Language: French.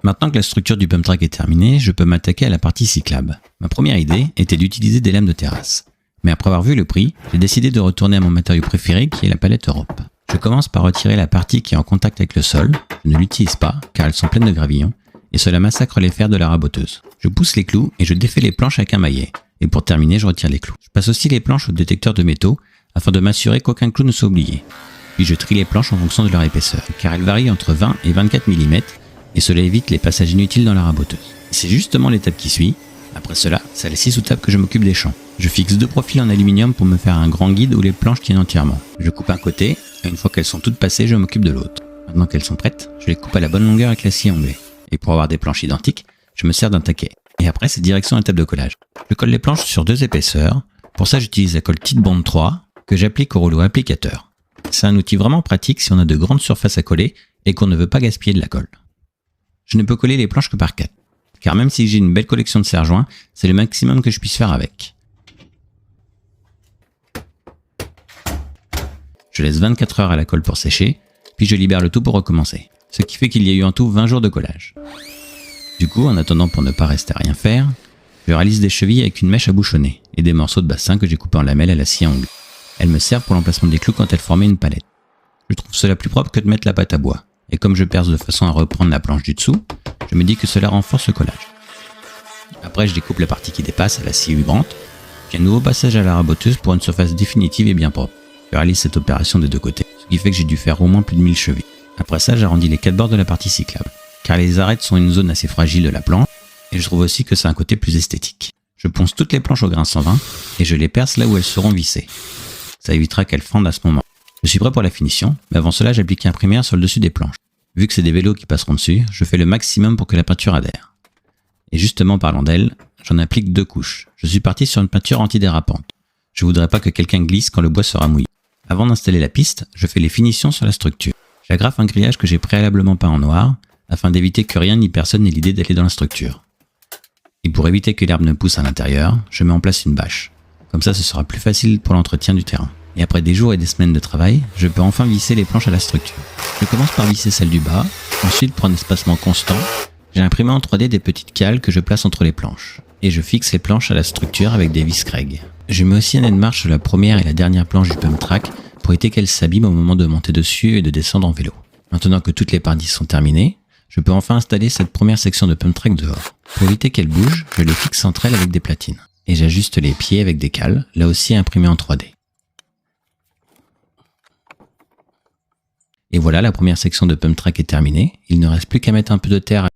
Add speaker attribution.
Speaker 1: Maintenant que la structure du pump track est terminée, je peux m'attaquer à la partie cyclable. Ma première idée était d'utiliser des lames de terrasse. Mais après avoir vu le prix, j'ai décidé de retourner à mon matériau préféré qui est la palette Europe. Je commence par retirer la partie qui est en contact avec le sol. Je ne l'utilise pas car elles sont pleines de gravillons et cela massacre les fers de la raboteuse. Je pousse les clous et je défais les planches avec un maillet. Et pour terminer, je retire les clous. Je passe aussi les planches au détecteur de métaux afin de m'assurer qu'aucun clou ne soit oublié. Puis je trie les planches en fonction de leur épaisseur car elles varient entre 20 et 24 mm et cela évite les passages inutiles dans la raboteuse. C'est justement l'étape qui suit. Après cela, c'est à la scie sous table que je m'occupe des champs. Je fixe 2 profils en aluminium pour me faire un grand guide où les planches tiennent entièrement. Je coupe un côté et une fois qu'elles sont toutes passées, je m'occupe de l'autre. Maintenant qu'elles sont prêtes, je les coupe à la bonne longueur avec la scie anglais. Et pour avoir des planches identiques, je me sers d'un taquet. Et après, c'est direction la table de collage. Je colle les planches sur 2 épaisseurs. Pour ça, j'utilise la colle Titebond 3 que j'applique au rouleau applicateur. C'est un outil vraiment pratique si on a de grandes surfaces à coller et qu'on ne veut pas gaspiller de la colle. Je ne peux coller les planches que par 4. Car même si j'ai une belle collection de serre-joints, c'est le maximum que je puisse faire avec. Je laisse 24 heures à la colle pour sécher, puis je libère le tout pour recommencer. Ce qui fait qu'il y a eu en tout 20 jours de collage. Du coup, en attendant pour ne pas rester à rien faire, je réalise des chevilles avec une mèche à bouchonner et des morceaux de bassin que j'ai coupés en lamelles à la scie angle. Elles me servent pour l'emplacement des clous quand elles formaient une palette. Je trouve cela plus propre que de mettre la pâte à bois. Et comme je perce de façon à reprendre la planche du dessous, je me dis que cela renforce le collage. Après, je découpe la partie qui dépasse à la scie vibrante, puis un nouveau passage à la raboteuse pour une surface définitive et bien propre. Je réalise cette opération des 2 côtés, ce qui fait que j'ai dû faire au moins plus de 1000 chevilles. Après ça, j'arrondis les 4 bords de la partie cyclable, car les arêtes sont une zone assez fragile de la planche, et je trouve aussi que c'est un côté plus esthétique. Je ponce toutes les planches au grain 120, et je les perce là où elles seront vissées. Ça évitera qu'elles fendent à ce moment. Je suis prêt pour la finition, mais avant cela, j'applique un primaire sur le dessus des planches. Vu que c'est des vélos qui passeront dessus, je fais le maximum pour que la peinture adhère. Et justement, parlant d'elle, j'en applique 2 couches. Je suis parti sur une peinture antidérapante. Je voudrais pas que quelqu'un glisse quand le bois sera mouillé. Avant d'installer la piste, je fais les finitions sur la structure. J'agrafe un grillage que j'ai préalablement peint en noir, afin d'éviter que rien ni personne n'ait l'idée d'aller dans la structure. Et pour éviter que l'herbe ne pousse à l'intérieur, je mets en place une bâche. Comme ça, ce sera plus facile pour l'entretien du terrain. Et après des jours et des semaines de travail, je peux enfin visser les planches à la structure. Je commence par visser celle du bas, ensuite pour un espacement constant, j'ai imprimé en 3D des petites cales que je place entre les planches. Et je fixe les planches à la structure avec des vis Craig. Je mets aussi un aide-marche sur la première et la dernière planche du pump track pour éviter qu'elles s'abîment au moment de monter dessus et de descendre en vélo. Maintenant que toutes les parties sont terminées, je peux enfin installer cette première section de pump track dehors. Pour éviter qu'elle bouge, je les fixe entre elles avec des platines. Et j'ajuste les pieds avec des cales, là aussi imprimées en 3D. Et voilà, la première section de pump track est terminée. Il ne reste plus qu'à mettre un peu de terre